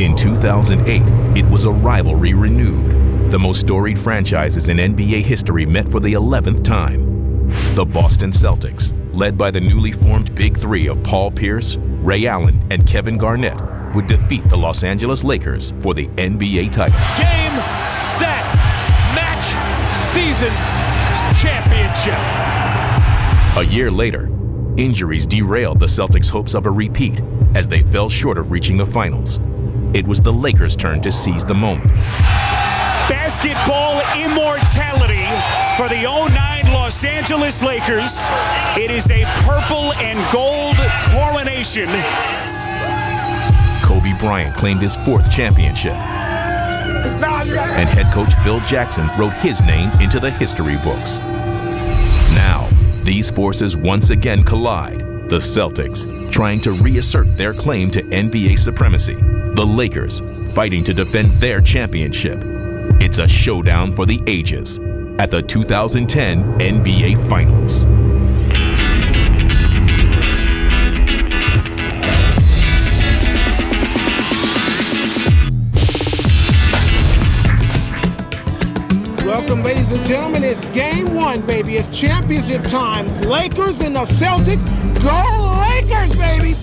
In 2008, it was a rivalry renewed. The most storied franchises in NBA history met for the 11th time. The Boston Celtics, led by the newly formed Big Three of Paul Pierce, Ray Allen, and Kevin Garnett, would defeat the Los Angeles Lakers for the NBA title. Game, set, match, season, championship. A year later, injuries derailed the Celtics' hopes of a repeat as they fell short of reaching the finals. It was the Lakers' turn to seize the moment. Basketball immortality for the 09 Los Angeles Lakers. It is a purple and gold coronation. Kobe Bryant claimed his 4th championship. And head coach Phil Jackson wrote his name into the history books. Now, these forces once again collide. The Celtics, trying to reassert their claim to NBA supremacy. The Lakers, fighting to defend their championship. It's a showdown for the ages at the 2010 NBA Finals. Welcome, ladies and gentlemen. It's game 1, baby. It's championship time. Lakers and the Celtics. Go Lakers, baby!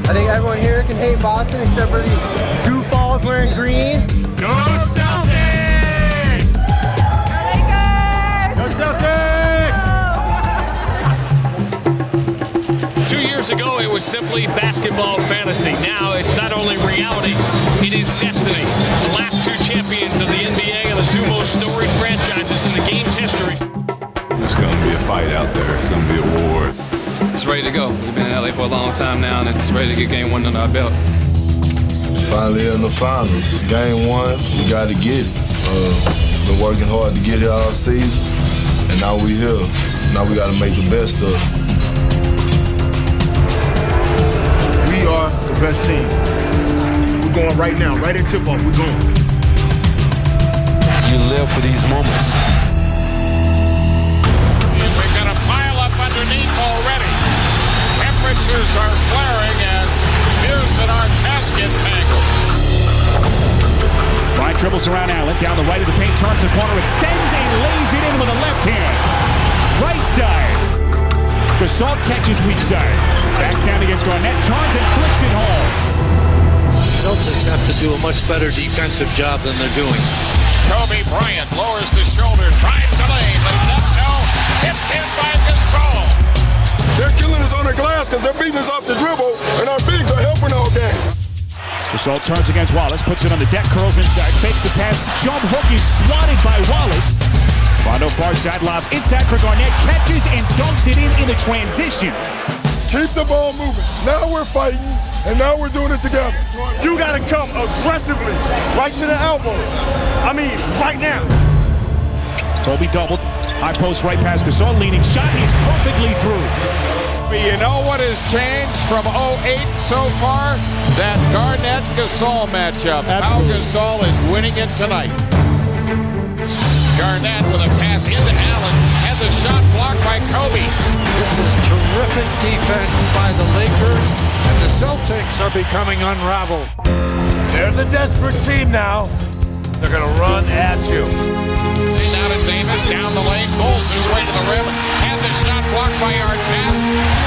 I think everyone here can hate Boston except for these goofballs wearing green. Go Celtics! Go Lakers! Go Celtics! 2 years ago, it was simply basketball fantasy. Now it's not only reality, it is destiny. The last 2 champions of the NBA and the 2 most storied franchises in the game's history. It's going to be a fight out there. It's going to be a war. It's ready to go. We've been in LA for a long time now, and it's ready to get game 1 under our belt. Finally in the finals. Game 1, we got to get it. Been working hard to get it all season, and now we here. Now we got to make the best of it. We are the best team. We're going right now, right at tip-off. We're going. You live for these moments. We've got a pile up underneath already. Temperatures are flaring as Hughes and Artest get tangled. Bryant dribbles around Allen, down the right of the paint, turns the corner, extends and lays it in with a left hand. Right side. Gasol catches weak side. Backs down against Garnett, turns and flicks it home. Celtics have to do a much better defensive job than they're doing. Kobe Bryant lowers the shoulder, drives the lane, lays up, no, tipped in by Gasol. They're killing us on the glass because they're beating us off the dribble, and our bigs are helping all game. Gasol turns against Wallace, puts it on the deck, curls inside, fakes the pass, jump hook is swatted by Wallace. Rondo far side, lob inside for Garnett, catches and dunks it in the transition. Keep the ball moving. Now we're fighting, and now we're doing it together. You got to come aggressively, right to the elbow. I mean, right now. Kobe doubled, high post right past Gasol, leaning shot is perfectly through. You know what has changed from 08 so far? That Garnett-Gasol matchup. How Gasol is winning it tonight. Garnett with a pass into Allen, had the shot blocked by Kobe. This is terrific defense by the Lakers, and the Celtics are becoming unraveled. They're the desperate team now. They're going to run at you. Down to Davis, down the lane, bowls his way to the rim, had the shot blocked by Artest.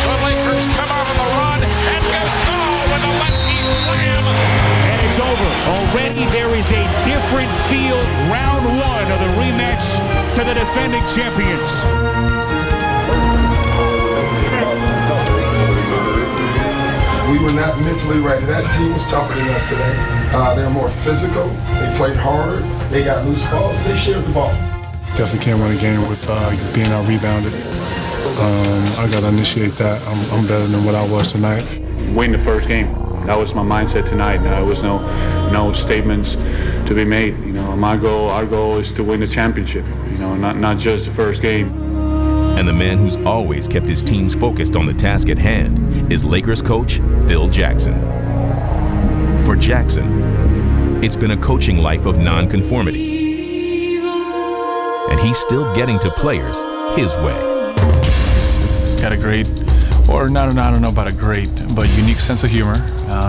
The Lakers come out on the run, and Gasol with a lefty slam. And it's over. Already there is a different feel. Round 1 of the rematch to the defending champions. We were not mentally ready. That team was tougher than us today. They're more physical. They played harder. They got loose balls. They shared the ball. Definitely can't win a game with being out-rebounded. I got to initiate that. I'm better than what I was tonight. Win the first game. That was my mindset tonight. There was no statements to be made. You know, our goal is to win the championship. You know, not just the first game. And the man who's always kept his teams focused on the task at hand is Lakers coach Phil Jackson. For Jackson, it's been a coaching life of nonconformity. And he's still getting to players his way. It's got a great or not, I don't know about a great, but unique sense of humor.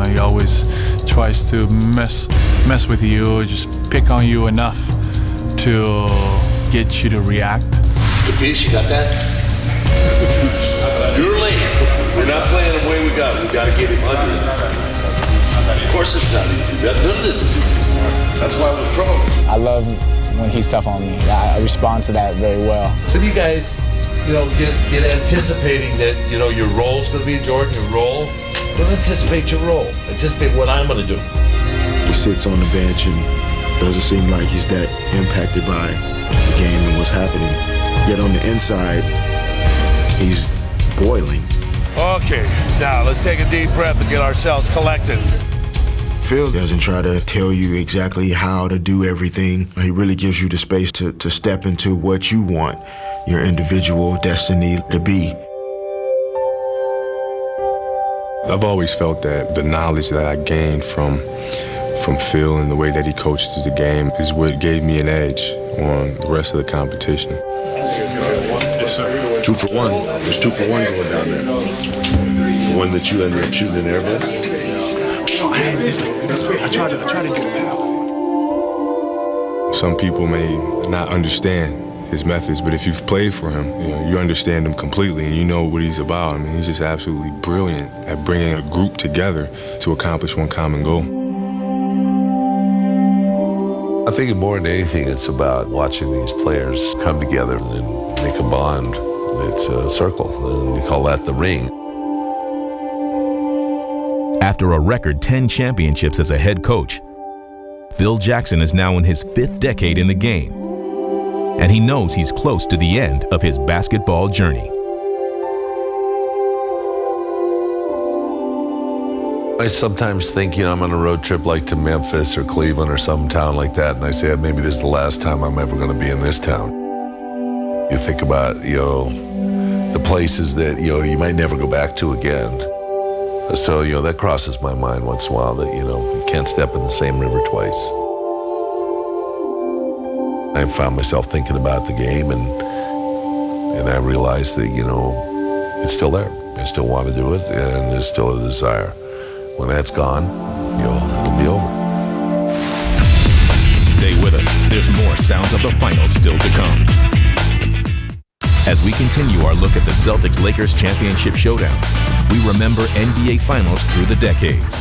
He always tries to mess with you, just pick on you enough to get you to react. The piece, you got that? You're late. We're not playing the way we got it. We got to get him under. Of course it's not easy. None of this is easy. That's why we're pro. I love when he's tough on me. I respond to that very well. So you guys, get anticipating that, your role's going to be, Jordan, your role. Don't anticipate your role. Anticipate what I'm going to do. He sits on the bench and doesn't seem like he's that impacted by the game and what's happening. Yet on the inside, he's boiling. Okay, now let's take a deep breath and get ourselves collected. Phil doesn't try to tell you exactly how to do everything. He really gives you the space to step into what you want your individual destiny to be. I've always felt that the knowledge that I gained from Phil and the way that he coaches the game is what gave me an edge on the rest of the competition. Yes, sir. 2 for 1. There's 2 for 1 going down there. The one that you ended up shooting in there, man. I try to get a power. Some people may not understand his methods, but if you've played for him, you understand him completely and you know what he's about. I mean, he's just absolutely brilliant at bringing a group together to accomplish one common goal. I think more than anything, it's about watching these players come together and make a bond. It's a circle, and we call that the ring. After a record 10 championships as a head coach, Phil Jackson is now in his 5th decade in the game, and he knows he's close to the end of his basketball journey. I sometimes think, I'm on a road trip like to Memphis or Cleveland or some town like that, and I say, maybe this is the last time I'm ever going to be in this town. You think about, the places that, you might never go back to again. So, that crosses my mind once in a while that, you can't step in the same river twice. I found myself thinking about the game, and I realized that, it's still there. I still want to do it, and there's still a desire. When that's gone, it'll be over. Stay with us. There's more sounds of the finals still to come. As we continue our look at the Celtics-Lakers championship showdown, we remember NBA Finals through the decades.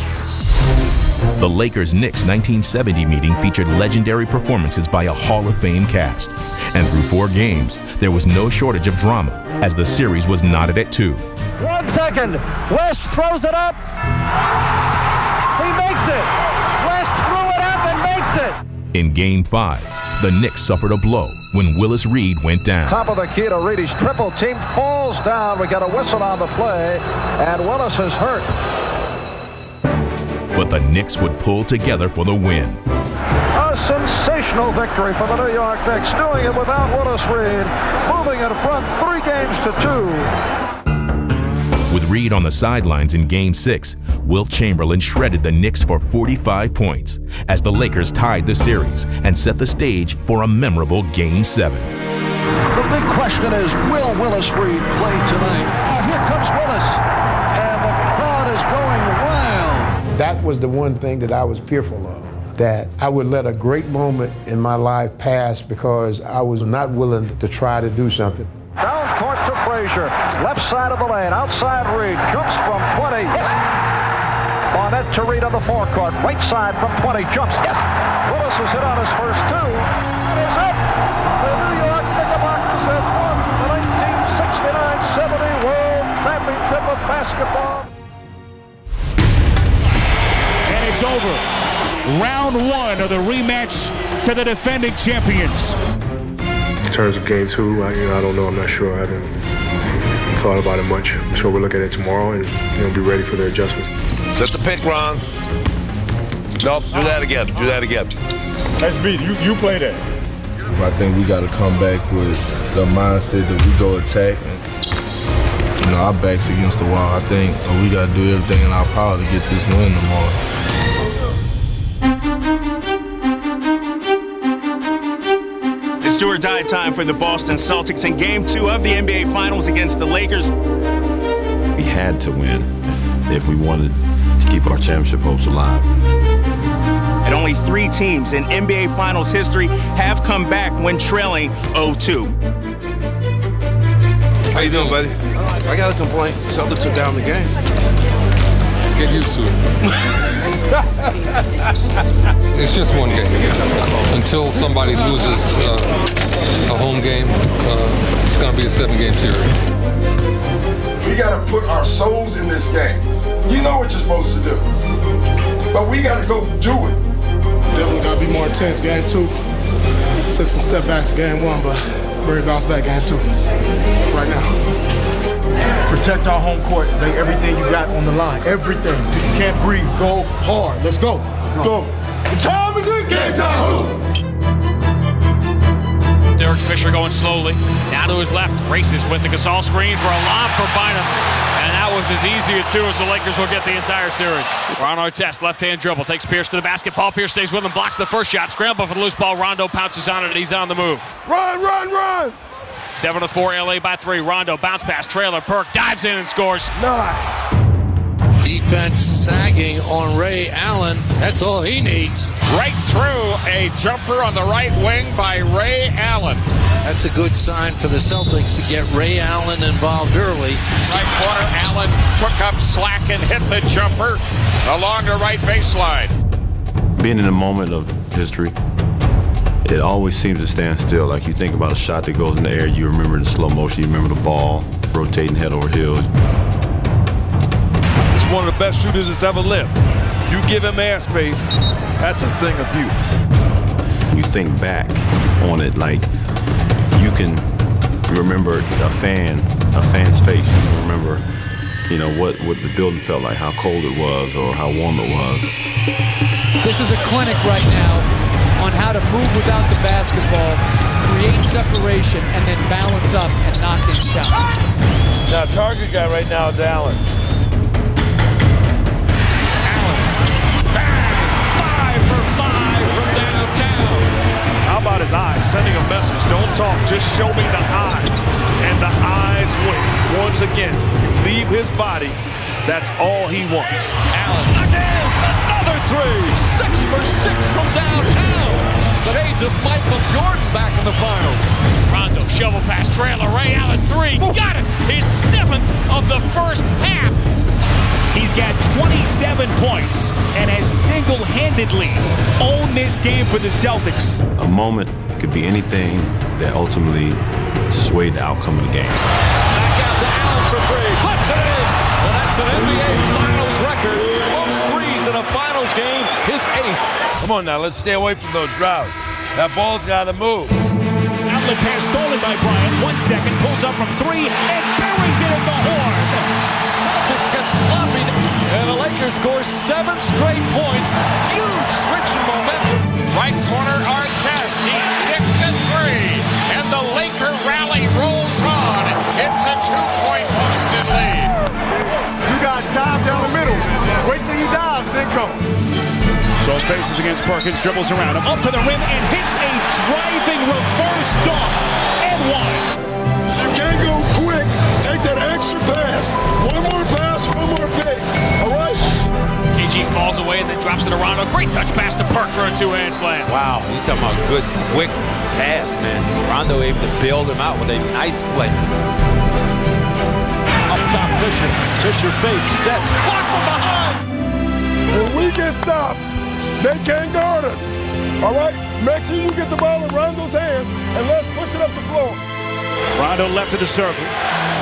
The Lakers-Knicks 1970 meeting featured legendary performances by a Hall of Fame cast. And through 4 games, there was no shortage of drama as the series was knotted at 2. 1 second. West throws it up. He makes it. West threw it up and makes it. In Game 5, the Knicks suffered a blow when Willis Reed went down. Top of the key to Reed. He's triple team, falls down. We got a whistle on the play, and Willis is hurt. But the Knicks would pull together for the win. A sensational victory for the New York Knicks, doing it without Willis Reed, moving in front 3 games to 2. With Reed on the sidelines in Game 6, Wilt Chamberlain shredded the Knicks for 45 points as the Lakers tied the series and set the stage for a memorable Game 7. The big question is, will Willis Reed play tonight? Oh, here comes Willis, and the crowd is going wild. That was the one thing that I was fearful of, that I would let a great moment in my life pass because I was not willing to try to do something. Down court to Frazier, left side of the lane, outside Reed, jumps from 20, yes! Garnett to Reed on the forecourt, right side from 20, jumps, yes! Willis has hit on his first 2, that is it! The New York Knickerbockers have won the 1969-70 World Championship of Basketball. And it's over. Round 1 of the rematch to the defending champions. In terms of Game 2, I don't know. I'm not sure. I haven't thought about it much. I'm sure we'll look at it tomorrow and be ready for the adjustments. Set the pick wrong. Nope, do that again. Do that again. SB, you play that. I think we got to come back with the mindset that we go attack. And, our backs against the wall. I think we got to do everything in our power to get this win tomorrow. It's do or die time for the Boston Celtics in Game 2 of the NBA Finals against the Lakers. We had to win if we wanted to keep our championship hopes alive. And only 3 teams in NBA Finals history have come back when trailing 0-2. How you doing, buddy? I got a complaint. Celtics took down the game. Get used to it. It's just one game. Until somebody loses a home game, it's going to be a 7-game series. We got to put our souls in this game. You know what you're supposed to do. But we got to go do it. Definitely got to be more intense. Game 2. Took some step backs game 1, but very bounced back game 2. Right now. Protect our home court. Lay everything you got on the line. Everything. You can't breathe. Go hard. Let's go. Go. The time is it. Game time. Derek Fisher going slowly. Now to his left. Races with the Gasol screen for a lob for Bynum. And that was as easy a 2 as the Lakers will get the entire series. Ron Artest, left-hand dribble. Takes Pierce to the basketball. Pierce stays with him. Blocks the first shot. Scramble for the loose ball. Rondo pounces on it, and he's on the move. Run, run, run. 7-4 LA by 3. Rondo bounce pass. Trailer. Perk dives in and scores. Nice. Defense sagging on Ray Allen. That's all he needs. Right through a jumper on the right wing by Ray Allen. That's a good sign for the Celtics to get Ray Allen involved early. Right corner, Allen took up slack and hit the jumper along the right baseline. Being in a moment of history, it always seems to stand still. Like you think about a shot that goes in the air, you remember it in slow motion, you remember the ball rotating head over heels. He's one of the best shooters that's ever lived. You give him airspace, that's a thing of beauty. You think back on it like you can remember a fan's face. You can remember, what the building felt like, how cold it was or how warm it was. This is a clinic right now on how to move without the basketball, create separation, and then balance up and knock in shots. Now, target guy right now is Allen. How about his eyes? Sending a message. Don't talk. Just show me the eyes. And the eyes win. Once again, you leave his body. That's all he wants. Allen again. Another 3. 6 for 6 from downtown. Shades of Michael Jordan back in the finals. Rondo shovel pass. Trailer. Ray Allen 3. Got it. His 7th of the first half. He's got 27 points and has single-handedly owned this game for the Celtics. A moment could be anything that ultimately swayed the outcome of the game. Back out to Allen for 3. Puts it in. Well, that's an NBA Finals record. Most threes in a Finals game, his 8th. Come on now, let's stay away from those droughts. That ball's got to move. Outlet pass stolen by Bryant. 1 second, pulls up from 3 and buries it at the horn. Celtics get sloppy, and the Lakers score 7 straight points. Huge switch in momentum. Right corner, Artest. He sticks at 3, and the Laker rally rolls on. It's a 2-point Boston lead. You got to dive down the middle. Wait till he dives, then come. So faces against Perkins, dribbles around him, up to the rim, and hits a driving reverse dunk. And 1. You can't go quick. Take that extra pass. One more pass, one more pick. All right? KG falls away and then drops it to Rondo. Great touch pass to Perk for a 2-hand slam. Wow, you talking about good, quick pass, man. Rondo able to bail him out with a nice play. Up top, Fisher. Fisher fakes, sets, blocked from behind. When we get stops, they can't guard us. All right? Make sure you get the ball in Rondo's hands and let's push it up the floor. Rondo left of the circle.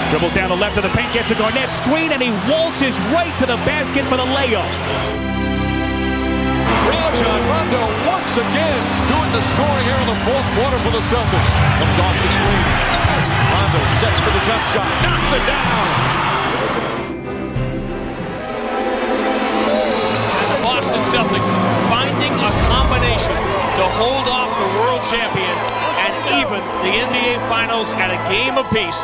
Dribbles down the left of the paint, gets a Garnett screen, and he waltzes right to the basket for the layup. Rajon Rondo once again doing the scoring here in the 4th quarter for the Celtics. Comes off the screen. Rondo sets for the jump shot. Knocks it down. And the Boston Celtics finding a combination to hold off the world champions and even the NBA Finals at a game apiece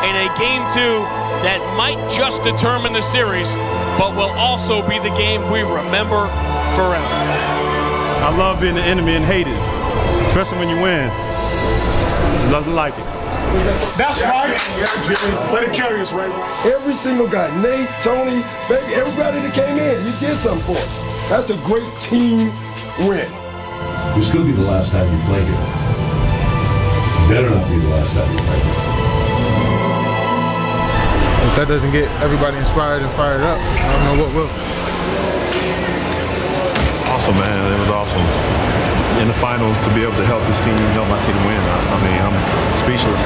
in a game 2 that might just determine the series, but will also be the game we remember forever. I love being the enemy and hate it, especially when you win. Nothing like it. That's right. Let it carry us, right? Every single guy, Nate, Tony, baby, everybody that came in, you did something for us. That's a great team win. This could be the last time you play here. Better not be the last time you play here. If that doesn't get everybody inspired and fired up, I don't know what will. Awesome, man. It was awesome. In the finals, to be able to help this team, help my team win. I mean, I'm speechless.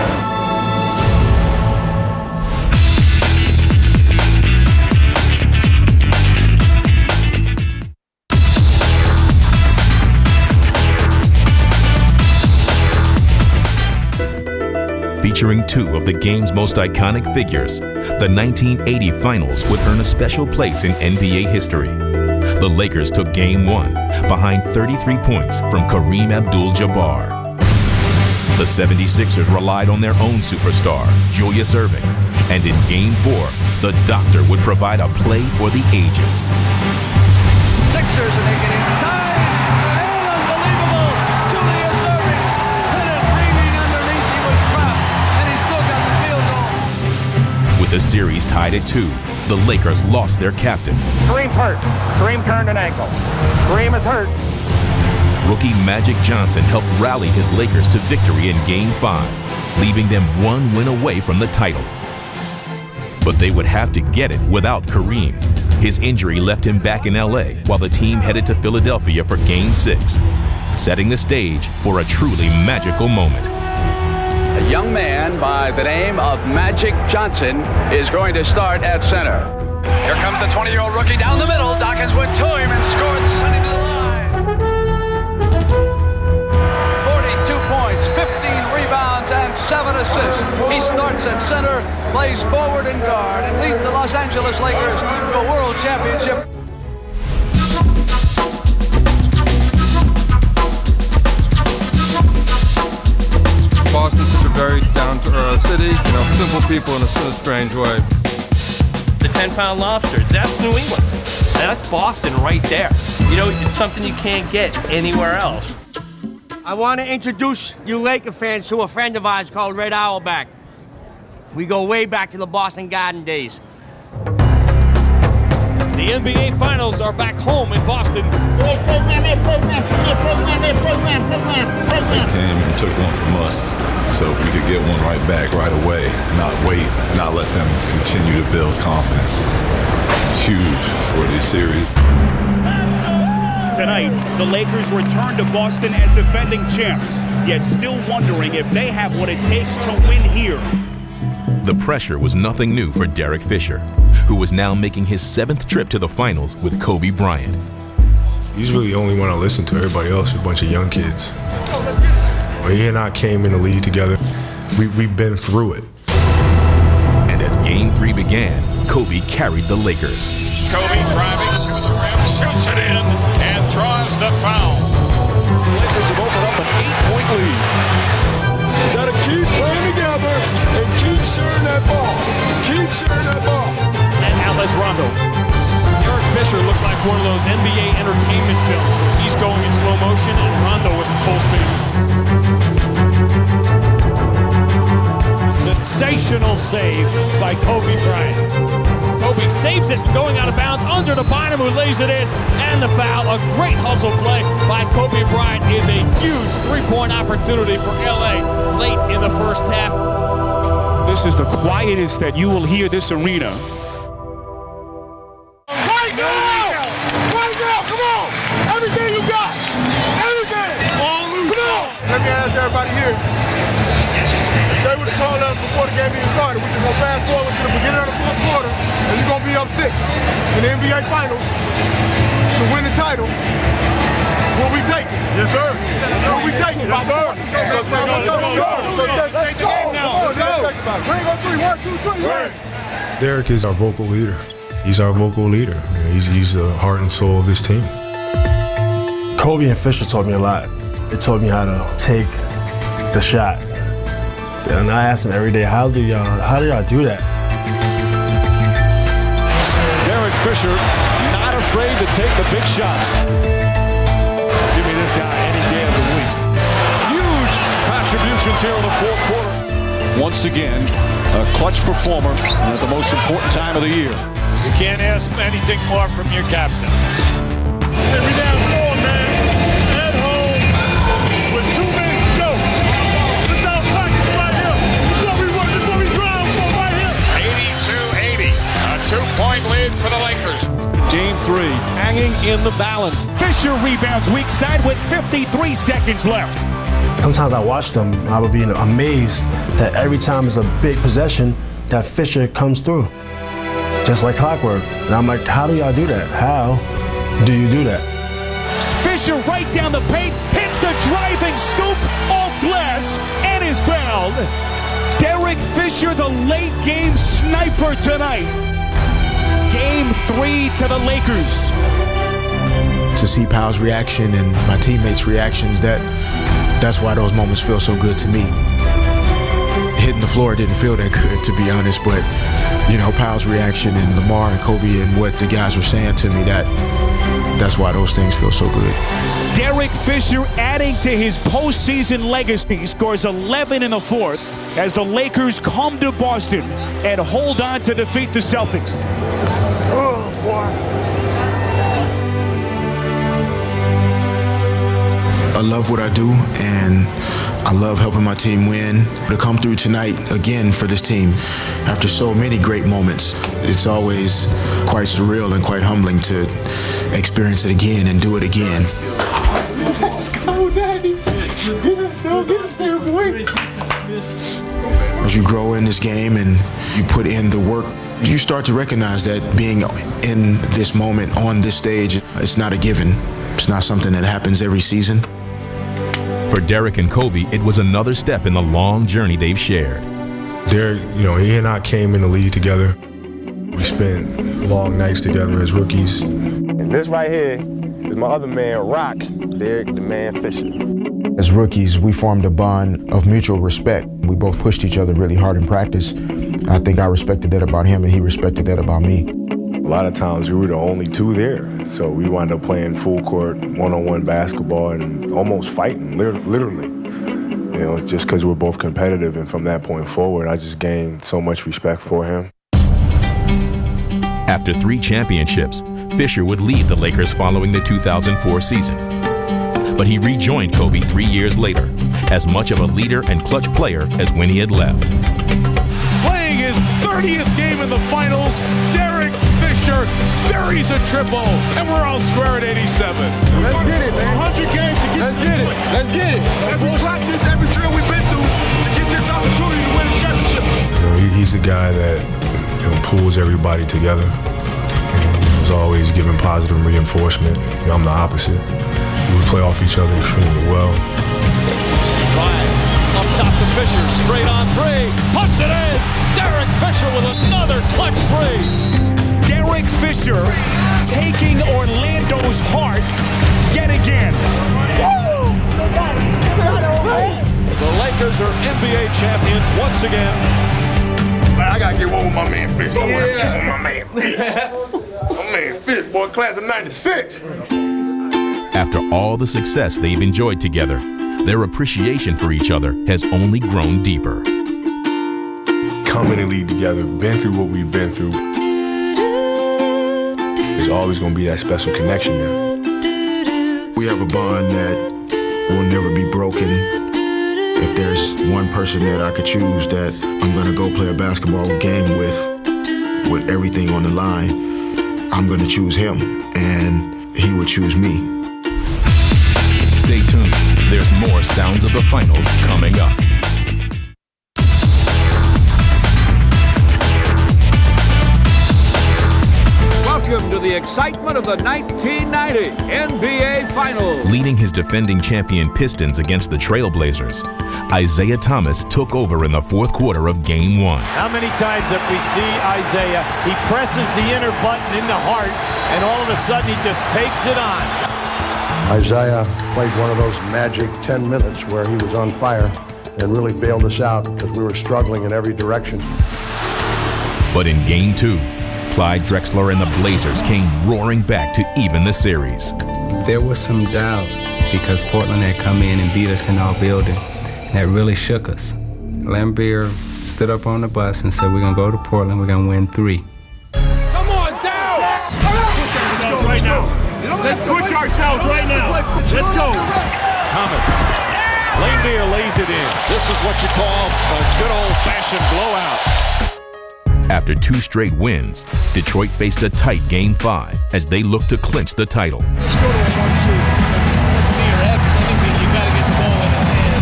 Featuring two of the game's most iconic figures, the 1980 Finals would earn a special place in NBA history. The Lakers took Game 1 behind 33 points from Kareem Abdul-Jabbar. The 76ers relied on their own superstar, Julius Erving, and in Game 4, the Doctor would provide a play for the ages. Sixers, and they get inside. Unbelievable! Julius Erving hit it, breathing underneath. He was trapped, and he still got the field goal. With the series tied at 2, the Lakers lost their captain. Kareem hurt. Kareem turned an ankle. Kareem is hurt. Rookie Magic Johnson helped rally his Lakers to victory in Game 5, leaving them one win away from the title. But they would have to get it without Kareem. His injury left him back in LA while the team headed to Philadelphia for Game 6, setting the stage for a truly magical moment. A young man by the name of Magic Johnson is going to start at center. Here comes the 20-year-old rookie down the middle. Dawkins went to him and scored the Sunny to the line. 42 points, 15 rebounds, and 7 assists. He starts at center, plays forward and guard, and leads the Los Angeles Lakers to a world championship. Boston's such a very down-to-earth city, simple people in a strange way. The 10-pound lobster, that's New England. That's Boston right there. It's something you can't get anywhere else. I want to introduce you Laker fans to a friend of ours called Red Auerbach. We go way back to the Boston Garden days. The NBA Finals are back home in Boston. They came and took one from us, so we could get one right back right away, not wait, not let them continue to build confidence. It's huge for this series. Tonight, the Lakers return to Boston as defending champs, yet still wondering if they have what it takes to win here. The pressure was nothing new for Derek Fisher, who was now making his 7th trip to the finals with Kobe Bryant. He's really the only one I listen to. Everybody else is a bunch of young kids. When he and I came in the league together, we've been through it. And as Game 3 began, Kobe carried the Lakers. Kobe driving to the rim, shoots it in, and draws the foul. The Lakers have opened up an 8-point lead. You gotta keep playing together and keep sharing that ball. Keep sharing that ball. And outlets Rondo. Derek Fisher looked like one of those NBA entertainment films where he's going in slow motion and Rondo is in full speed. Sensational save by Kobe Bryant. Kobe saves it going out of bounds under the Bynum, who lays it in, and the foul. A great hustle play by Kobe Bryant is a huge three-point opportunity for LA late in the first half. This is the quietest that you will hear this arena. Right now! Right now! Come on! Everything you got! Everything! All loose! Come on! Let me ask everybody here. If they would have told us before the game even started, we're just going to fast forward to the beginning of the fourth quarter, and you're going to be up 6 in the NBA Finals to win the title, will we take it? Yes, sir. Will we take it? Yes, sir. Let's go. Let's go. Bring up 3. 1, 2, 3. Derek is our vocal leader. He's our vocal leader. He's the heart and soul of this team. Kobe and Fisher taught me a lot. They taught me how to take the shot. And I ask them every day, how do y'all do that? Derek Fisher, not afraid to take the big shots. Give me this guy any day of the week. Huge contributions here in the fourth quarter. once again, a clutch performer at the most important time of the year. You can't ask anything more from your captain. Every down four, man. At home with 2 minutes to go. This is our practice right here. This is what we grind for right here. 82-80. A 2-point lead for the Lakers. Game 3, hanging in the balance. Fisher rebounds weak side with 53 seconds left. Sometimes I watch them, I would be amazed that every time it's a big possession, that Fisher comes through. Just like clockwork. And I'm like, how do y'all do that? How do you do that? Fisher right down the paint, hits the driving scoop off glass, and is fouled. Derek Fisher, the late game sniper tonight. Game 3 to the Lakers. To see Powell's reaction and my teammates' reactions, that's why those moments feel so good to me. Hitting the floor didn't feel that good, to be honest, but Powell's reaction and Lamar and Kobe and what the guys were saying to me, that's why those things feel so good. Derek Fisher adding to his postseason legacy, scores 11 in the fourth as the Lakers come to Boston and hold on to defeat the Celtics. Oh, boy. I love what I do, and I love helping my team win. To come through tonight again for this team after so many great moments, it's always quite surreal and quite humbling to experience it again and do it again. Let's go, Daddy. Get us there, boy. As you grow in this game and you put in the work, you start to recognize that being in this moment on this stage, it's not a given. It's not something that happens every season. For Derek and Kobe, it was another step in the long journey they've shared. Derek, he and I came in the league together. We spent long nights together as rookies. And this right here is my other man, Rock, Derek the Man Fisher. As rookies, we formed a bond of mutual respect. We both pushed each other really hard in practice. I think I respected that about him and he respected that about me. A lot of times we were the only two there, so we wound up playing full court, one-on-one basketball and almost fighting, literally. Just because we're both competitive, and from that point forward, I just gained so much respect for him. After 3 championships, Fisher would leave the Lakers following the 2004 season. But he rejoined Kobe 3 years later, as much of a leader and clutch player as when he had left. Playing his 30th game in the finals, Derek Fisher buries a triple, and we're all square at 87. Let's get it, man. 100 games to get Let's get it. Let's get it. Every practice, every drill we've been through to get this opportunity to win a championship. He's a guy that pulls everybody together, and he's always giving positive reinforcement. I'm the opposite. We play off each other extremely well. Bryant up top to Fisher, straight on 3, puts it in. Derek Fisher with another clutch 3. Derek Fisher taking Orlando's heart yet again. The Lakers are NBA champions once again. Man, I gotta get one with my man Fish. Yeah. My man Fish. My man Fish, boy, class of 96. After all the success they've enjoyed together, their appreciation for each other has only grown deeper. Coming in the league together, been through what we've been through, there's always going to be that special connection there. We have a bond that will never be broken. If there's one person that I could choose that I'm going to go play a basketball game with everything on the line, I'm going to choose him, and he would choose me. Stay tuned. There's more Sounds of the Finals coming up. Welcome to the excitement of the 1990 NBA Finals. Leading his defending champion Pistons against the Trailblazers, Isaiah Thomas took over in the fourth quarter of Game 1. How many times have we seen Isaiah? He presses the inner button in the heart, and all of a sudden he just takes it on. Isaiah played one of those magic 10 minutes where he was on fire and really bailed us out because we were struggling in every direction. But in Game 2, Clyde Drexler and the Blazers came roaring back to even the series. There was some doubt because Portland had come in and beat us in our building. And that really shook us. Lambeer stood up on the bus and said, we're going to go to Portland, we're going to win 3. Come on, down! Right now. Let's push ourselves right now. Let's go. Thomas. Lambeer lays it in. This is what you call a good old-fashioned blowout. After 2 straight wins, Detroit faced a tight Game 5 as they look to clinch the title. Let's go to a 1-2. Let's see your X. I think you got to get the ball in his hand.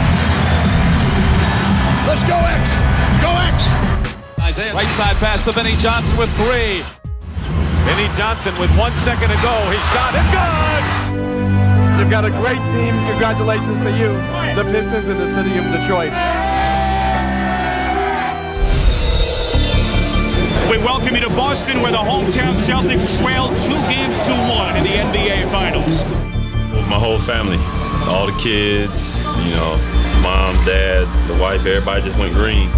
Let's go, X. Go, X. Isaiah, right side pass to Benny Johnson with 3. Benny Johnson with 1 second to go. His shot is good. You've got a great team. Congratulations to you, the Pistons in the city of Detroit. We welcome you to Boston, where the hometown Celtics trailed 2 games to 1 in the NBA Finals. My whole family, all the kids, mom, dad, the wife, everybody just went green.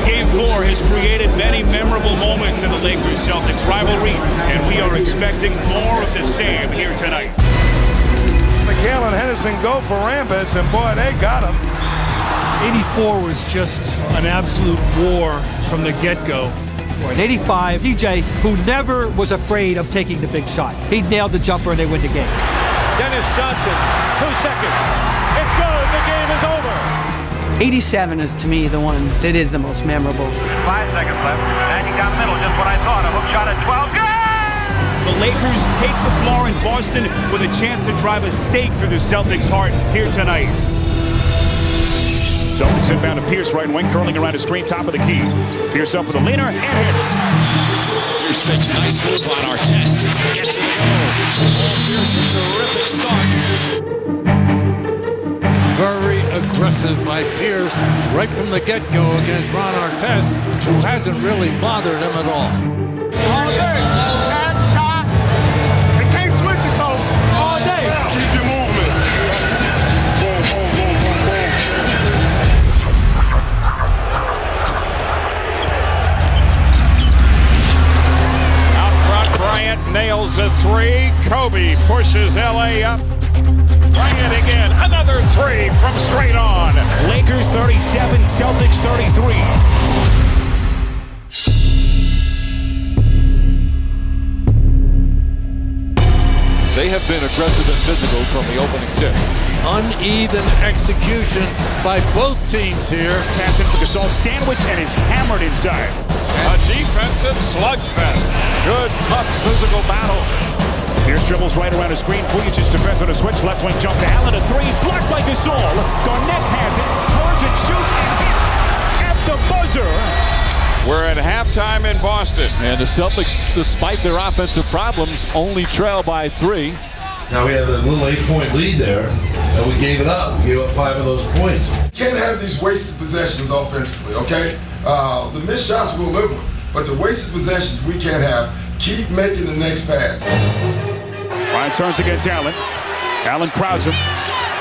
Game 4 has created many memorable moments in the Lakers-Celtics rivalry, and we are expecting more of the same here tonight. McHale and Henderson go for Rambis, and boy, they got him. 84 was just an absolute war from the get-go. At 85, DJ, who never was afraid of taking the big shot. He nailed the jumper and they win the game. Dennis Johnson, 2 seconds. It's good. The game is over. 87 is, to me, the one that is the most memorable. 5 seconds left. And you got middle, just what I thought. A hook shot at 12. Good! The Lakers take the floor in Boston with a chance to drive a stake through the Celtics' heart here tonight. Celtics inbound to Pierce, right wing, curling around his screen, top of the key. Pierce up with a leaner and hits. Here's Fitz, nice move on Artest. Gets it to go. Pierce, a terrific start. Very aggressive by Pierce right from the get-go against Ron Artest, who hasn't really bothered him at all. All day. Tag, shot. They can't switch it, so all day. Keep your movement. Boom, boom, boom, boom, boom. Out front, Bryant nails a 3. Kobe pushes LA up. Bryant again, another 3 from straight on. Lakers 37, Celtics 33. They have been aggressive and physical from the opening tip. Uneven execution by both teams here. Passing for Gasol, sandwich, and is hammered inside. A defensive slugfest. Good, tough, physical battle. Pierce dribbles right around the screen. Vujicic's defense on a switch. Left wing jump to Allen. A 3. Blocked by Gasol. Garnett has it. Turns and shoots and hits at the buzzer. We're at halftime in Boston. And the Celtics, despite their offensive problems, only trail by 3. Now we have a little 8-point lead there, and we gave it up. We gave up 5 of those points. Can't have these wasted possessions offensively, okay? The missed shots we'll live with, but the wasted possessions we can't have. Keep making the next pass. Bryant turns against Allen. Allen crowds him.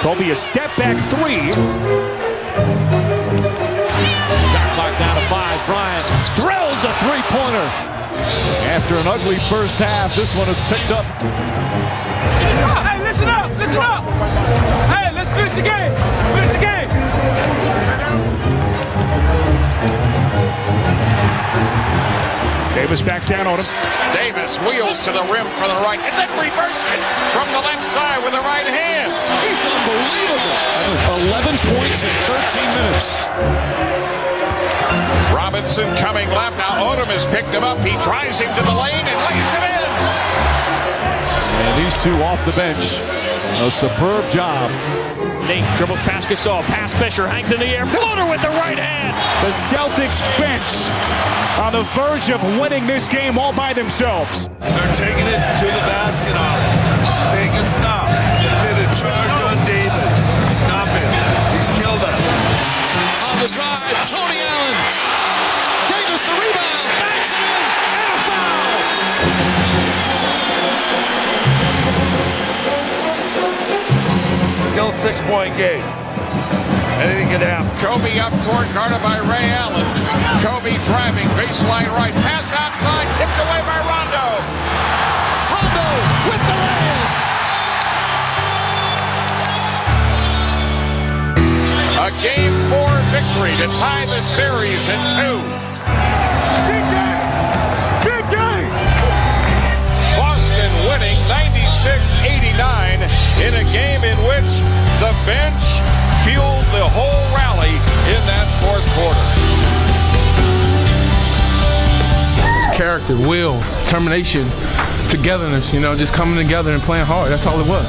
Kobe a step back 3. Shot clock down to 5. Bryant drills a 3-pointer. After an ugly first half, this one is picked up. Hey, listen up! Listen up! Hey, let's finish the game! Finish the game! Davis backs down on him. Davis wheels to the rim for the right, and then reverses from the left side with the right hand. He's unbelievable. 11 points in 13 minutes. Robinson coming left. Now Odom has picked him up. He drives him to the lane and lays it in. And these two off the bench. A superb job. Nate dribbles past Gasol. Pass Fisher. Hangs in the air. Floater with the right hand. The Celtics bench on the verge of winning this game all by themselves. They're taking it to the basket on it. Just take a stop. Get a charge on Davis. Stop it. He's killed us. On the drive, Tony Allen. Davis the rebound. Backs it in. And a foul. Still 6-point game. Anything can happen. Kobe up court, guarded by Ray Allen. Kobe driving, baseline right. Pass outside, tipped away by Rondo. Rondo with the layup. A Game 4 victory to tie the series at 2. Big game! Big game! Boston winning 96-89 in a game in which the bench fueled the whole rally in that fourth quarter. Character, will, determination, togetherness, just coming together and playing hard. That's all it was.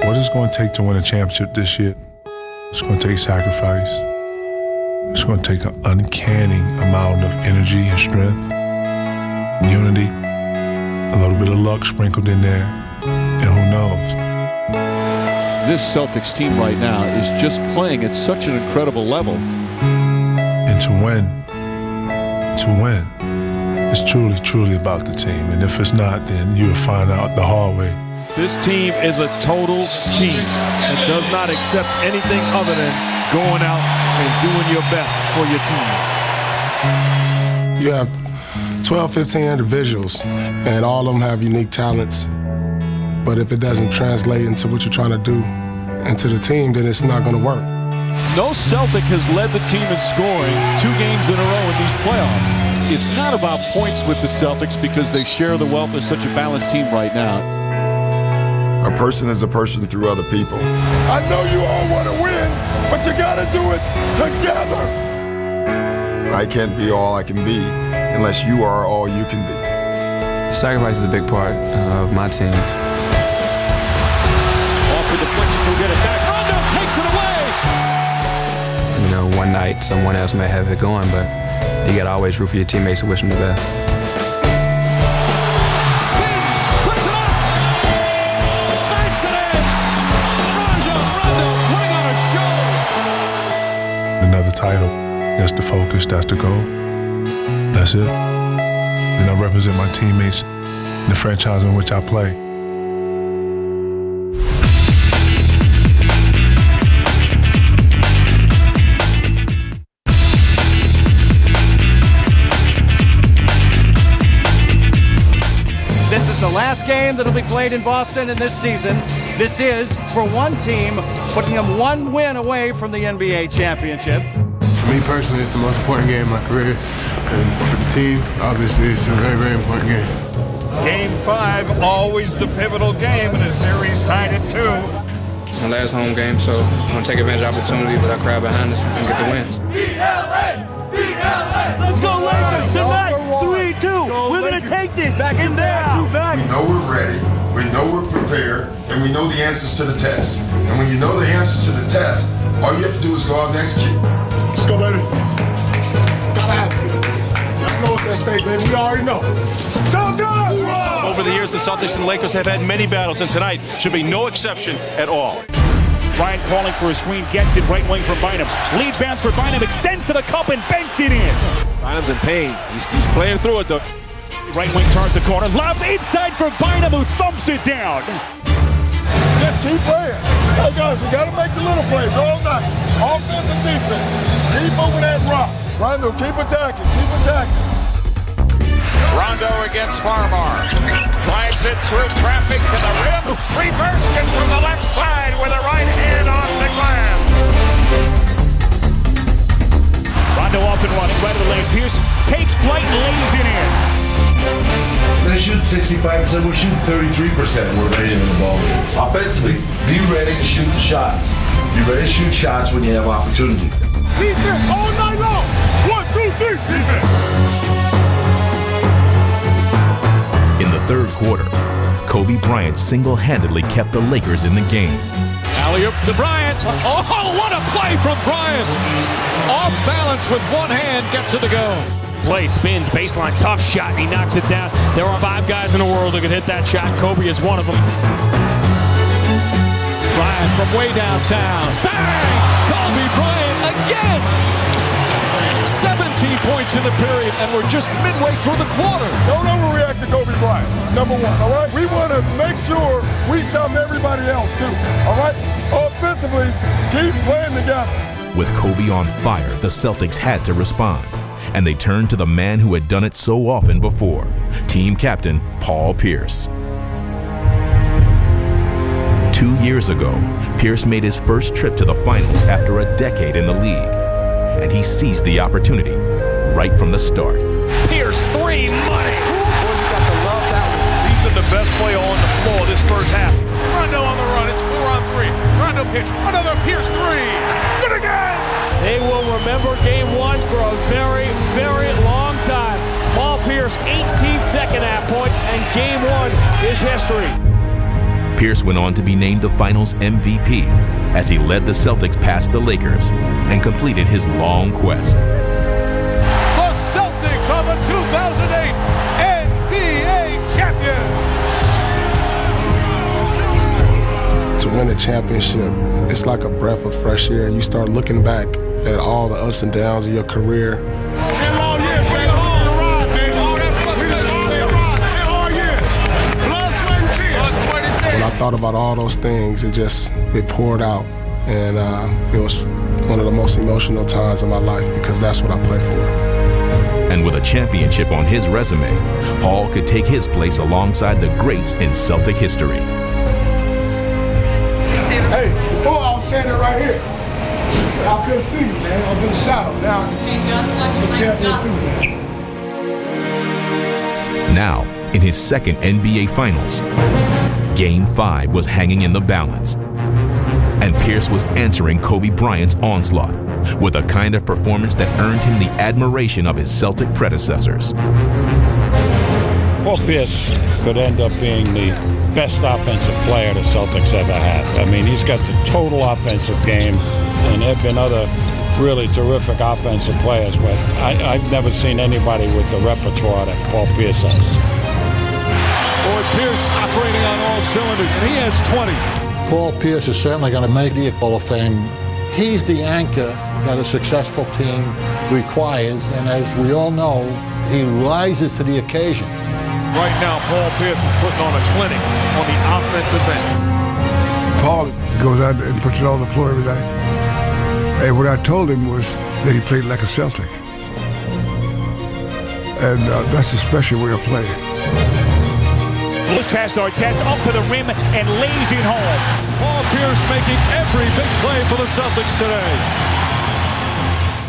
What it's going to take to win a championship this year, it's going to take sacrifice. It's going to take an uncanny amount of energy and strength, unity, a little bit of luck sprinkled in there, and who knows? This Celtics team right now is just playing at such an incredible level. And to win, it's truly, truly about the team. And if it's not, then you'll find out the hard way. This team is a total team and does not accept anything other than going out and doing your best for your team. You have 12, 15 individuals, and all of them have unique talents. But if it doesn't translate into what you're trying to do into the team, then it's not going to work. No Celtic has led the team in scoring 2 games in a row in these playoffs. It's not about points with the Celtics because they share the wealth of such a balanced team right now. A person is a person through other people. I know you all want to win, but you got to do it together. I can't be all I can be unless you are all you can be. Sacrifice is a big part of my team. Off the deflection, he'll get it back. Rondo takes it away. One night someone else may have it going, but you got to always root for your teammates and wish them the best. Another title. That's the focus. That's the goal. That's it. Then I represent my teammates in the franchise in which I play. This is the last game that will be played in Boston in this season. This is, for one team, putting them 1 win away from the NBA championship. For me personally, it's the most important game in my career. And for the team, obviously, it's a very, very important game. Game 5, always the pivotal game in a series tied at 2. My last home game, so I'm going to take advantage of the opportunity, but I crowd behind us and get the win. Let's go Lakers tonight. 3-2. We're going to take this. Back in there. We know we're ready, we know we're prepared, and we know the answers to the test. And when you know the answers to the test, all you have to do is go out and execute. Let's go, baby. Gotta have it. Y'all know it's at stake, baby. We already know. Celtics! Over the years, the Celtics and the Lakers have had many battles, and tonight should be no exception at all. Bryant calling for a screen, gets it right wing for Bynum. Lead bounce for Bynum, extends to the cup and banks it in. Bynum's in pain. He's playing through it, though. Right wing turns the corner, lobs inside for Bynum, who thumps it down. Just keep playing. Hey, guys, we got to make the little plays all night. Offense and defense. Keep moving that rock. Rondo, keep attacking. Keep attacking. Rondo against Farmar. Drives it through traffic to the rim. Reversed it from the left side with a right hand off the glass. Rondo off and running, right of the lane. Pierce takes flight and lays it in. They shoot 65%, we're shooting 33%. We're ready to win the ball game. Offensively, be ready to shoot the shots. Be ready to shoot shots when you have opportunity. Defense all night long. 1, 2, 3. Defense. In the third quarter, Kobe Bryant single-handedly kept the Lakers in the game. Alley-oop to Bryant. Oh, what a play from Bryant. Off balance with one hand, gets it to go. Play, spins, baseline, tough shot, and he knocks it down. There are 5 guys in the world who can hit that shot. Kobe is one of them. Bryant from way downtown. Bang! Kobe Bryant again! 17 points in the period, and we're just midway through the quarter. Don't overreact to Kobe Bryant, number 1, all right? We want to make sure we stop everybody else, too, all right? Offensively, keep playing together. With Kobe on fire, the Celtics had to respond. And they turned to the man who had done it so often before, team captain Paul Pierce. 2 years ago, Pierce made his first trip to the finals after a decade in the league, and he seized the opportunity right from the start. Pierce, three, money! Boy, you got to love that one. He's been the best player on the floor this first half. Rondo on the run. It's 4-on-3. Rondo pitch. Another Pierce three. Good again! They will remember game one for a very, very long time. Paul Pierce, 18 second-half points, and game one is history. Pierce went on to be named the Finals MVP as he led the Celtics past the Lakers and completed his long quest. The Celtics are the 2008 NBA champions. To win a championship, it's like a breath of fresh air. You start looking back at all the ups and downs of your career. 10 long years, man. When I thought about all those things, it poured out, and it was one of the most emotional times of my life because that's what I play for. And with a championship on his resume, Paul could take his place alongside the greats in Celtic history. Hey, before I was standing right here. I couldn't see you, man. I was in the shadow. Now I'm the champion too. Now, in his second NBA Finals, Game 5 was hanging in the balance, and Pierce was answering Kobe Bryant's onslaught with a kind of performance that earned him the admiration of his Celtic predecessors. Paul Pierce could end up being the best offensive player the Celtics ever had. I mean, he's got the total offensive game, and there have been other really terrific offensive players, but I've never seen anybody with the repertoire that Paul Pierce has. Boy, Pierce operating on all cylinders, and he has 20. Paul Pierce is certainly going to make the Hall of Fame. He's the anchor that a successful team requires, and as we all know, he rises to the occasion. Right now, Paul Pierce is putting on a clinic on the offensive end. Paul goes out and puts it on the floor every day. And what I told him was that he played like a Celtic. And that's a special way of playing. Blows past Artest up to the rim and lays it home. Paul Pierce making every big play for the Celtics today.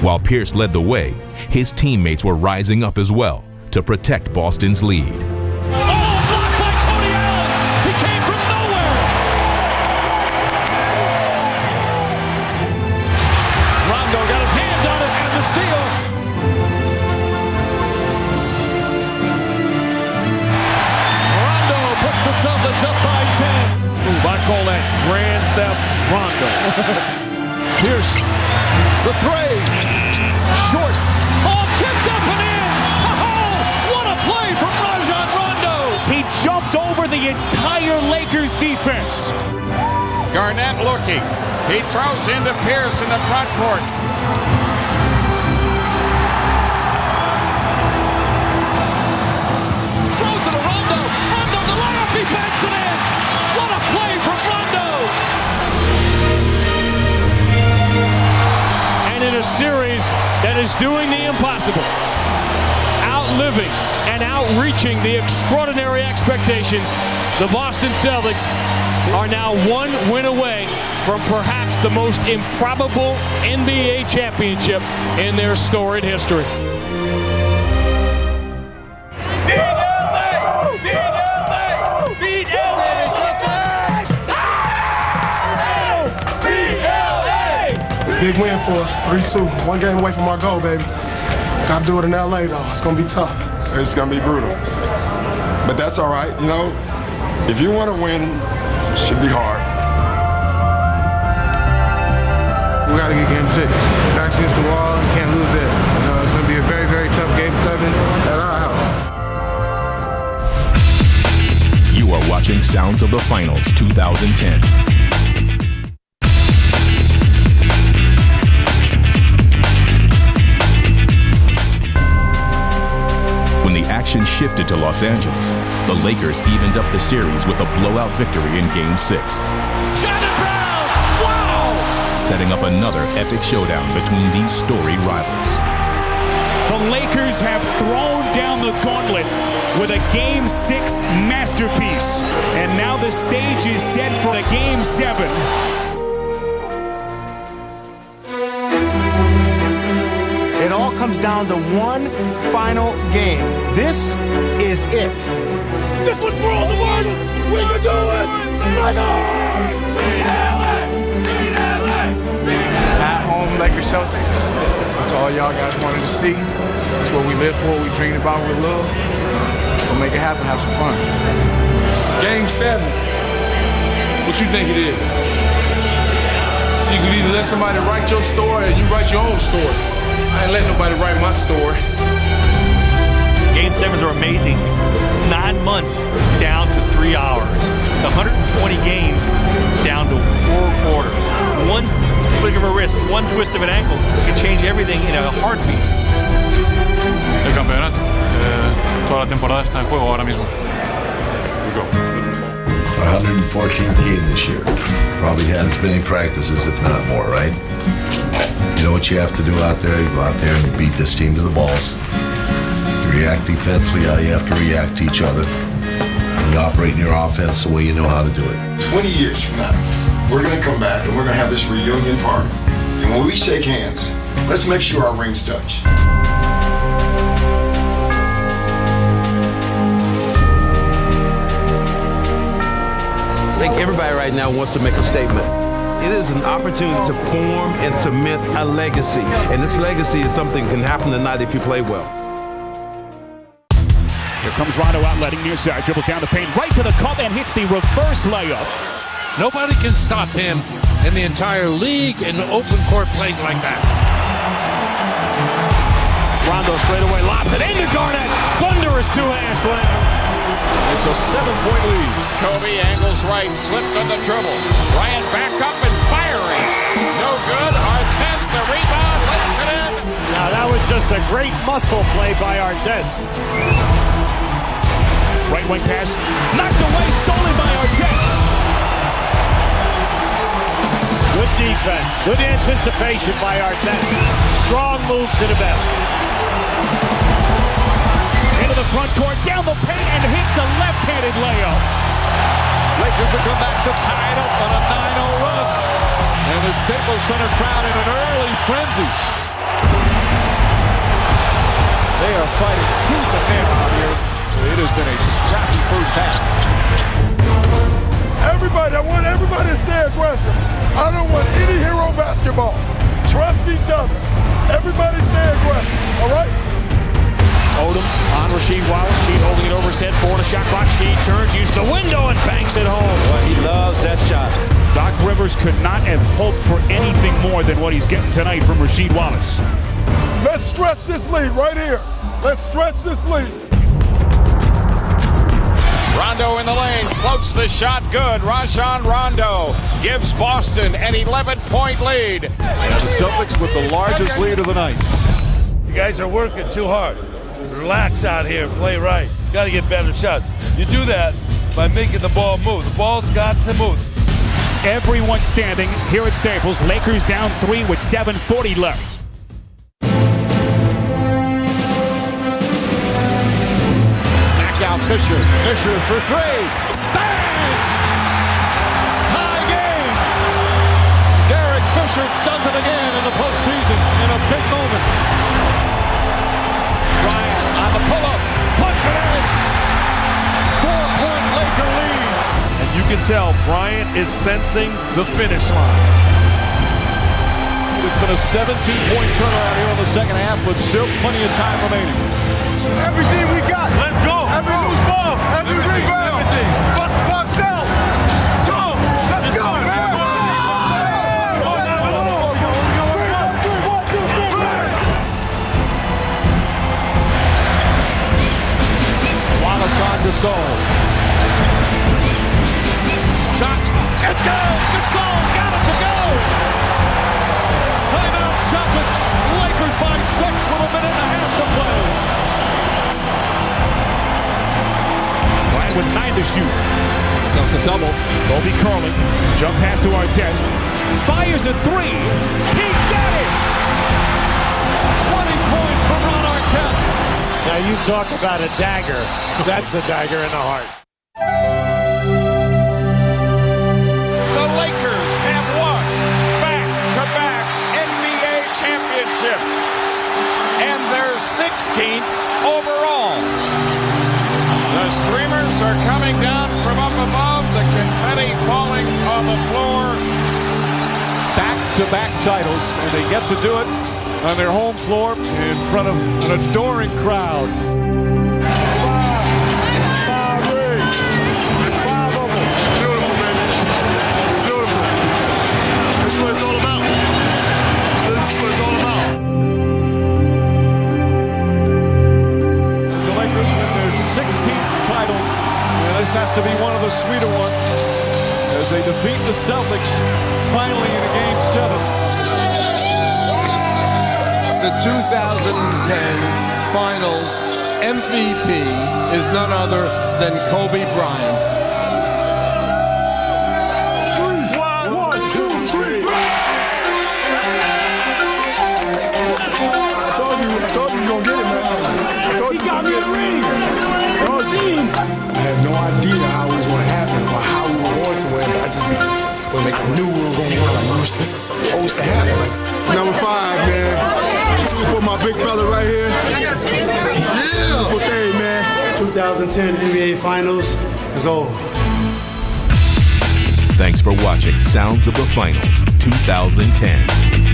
While Pierce led the way, his teammates were rising up as well to protect Boston's lead. Blocked by Tony Allen. He came from nowhere. Rondo got his hands on it and the steal. Rondo puts the Celtics up by 10. Ooh, I call that Grand Theft Rondo. Pierce, the three, short. Oh, tipped up and in. What a play from Rajon Rondo. He jumped over the entire Lakers defense. Garnett looking. He throws into Pierce in the front court. Throws it to Rondo. Rondo the layup. He banks it in. What a play from Rondo. And in a series that is doing the impossible, outliving and outreaching the extraordinary expectations, the Boston Celtics are now one win away from perhaps the most improbable NBA championship in their storied history. It's a big win for us, 3-2. One game away from our goal, baby. Got to do it in LA, though. It's going to be tough. It's going to be brutal. But that's all right. You know, if you want to win, it should be hard. We got to get game 6. Backs against the wall. You can't lose there. You know, it's going to be a very, very tough game 7 at our house. You are watching Sounds of the Finals 2010. When the action shifted to Los Angeles, the Lakers evened up the series with a blowout victory in Game 6. Shannon Brown! Wow! Setting up another epic showdown between these storied rivals. The Lakers have thrown down the gauntlet with a Game 6 masterpiece. And now the stage is set for a Game 7. It all comes down to one final game. This is it. This one's for all the Martins. We can do it. At home, Lakers Celtics. That's all y'all guys wanted to see. That's what we live for, we dream about, we love. Let's go make it happen, have some fun. Game 7. What you think it is? You can either let somebody write your story or you write your own story. I ain't letting nobody write my story. Game 7s are amazing. 9 months down to 3 hours. It's 120 games down to 4 quarters. One flick of a wrist, one twist of an ankle can change everything in a heartbeat. El campeonato. Toda la temporada está en juego ahora mismo. It's our 114th game this year. Probably has as many practices, if not more, right? You know what you have to do out there? You go out there and you beat this team to the balls. You react defensively how you have to react to each other. And you operate in your offense the way you know how to do it. 20 years from now, we're going to come back and we're going to have this reunion party. And when we shake hands, let's make sure our rings touch. I think everybody right now wants to make a statement. It is an opportunity to form and cement a legacy. And this legacy is something that can happen tonight if you play well. Here comes Rondo outletting near side, dribbles down the paint, right to the cup and hits the reverse layup. Nobody can stop him in the entire league in open court plays like that. Rondo straight away lobs it into Garnett. Thunderous two-hand slam. It's a 7-point lead. Kobe angles right, slipped on the dribble. Bryant back up and firing. No good. Artest the rebound, lets it in. Now that was just a great muscle play by Artest. Right wing pass, knocked away, stolen by Artest. Good defense, good anticipation by Artest. Strong move to the basket. Into the front court, down the paint, and hits the left-handed layup. Lakers will come back to tie it up on a 9-0 run. And the Staples Center crowd in an early frenzy. They are fighting tooth and nail out here. It has been a scrappy first half. Everybody, I want everybody to stay aggressive. I don't want any hero basketball. Trust each other. Everybody stay aggressive, all right? Odom on Rasheed Wallace. Sheed holding it over his head. 4 on the shot clock. Sheed turns, uses the window, and banks it home. Well, he loves that shot. Doc Rivers could not have hoped for anything more than what he's getting tonight from Rasheed Wallace. Let's stretch this lead right here. Let's stretch this lead. Rondo in the lane, floats the shot good. Rajon Rondo gives Boston an 11-point lead. The Celtics with the largest lead of the night. You guys are working too hard. Relax out here, play right. You got to get better shots. You do that by making the ball move. The ball's got to move. Everyone standing here at Staples. Lakers down 3 with 7:40 left. Back out Fisher. Fisher for 3. Bang! Tie game. Derek Fisher does it again in the postseason in a big moment. Bryant on the pull-up. Puts it in. 4-point Laker lead. And you can tell Bryant is sensing the finish line. It's been a 17-point turnaround here in the second half, but still plenty of time remaining. Everything we got. Let's go. Every loose ball. Every rebound. Everything. Box out. Tom, let's go, man. Wallace on Gasol. Shot. It's good. Gasol got it to go. Timeout Celtics. Lakers by 6 with a minute and a half to play. Bryant with 9 to shoot. Comes a double. Kobe curling. Jump pass to Artest. Fires a 3. He got it. 20 points for Ron Artest. Now you talk about a dagger. That's a dagger in the heart. The Lakers have won back-to-back NBA championships, and they're 16th overall. The streamers are coming down from up above, the confetti falling on the floor. Back-to-back titles, and they get to do it on their home floor in front of an adoring crowd. That's what it's all about. This is what it's all about. The Lakers win their 16th title. And this has to be one of the sweeter ones as they defeat the Celtics finally in a Game 7. The 2010 Finals MVP is none other than Kobe Bryant. I had no idea how it was going to happen or how we were going to win, but I just knew we were going to win. Like, this is supposed to happen. Number 5, man. 2 for my big fella right here. Yeah. Beautiful thing, man. 2010 NBA Finals is over. Thanks for watching Sounds of the Finals 2010.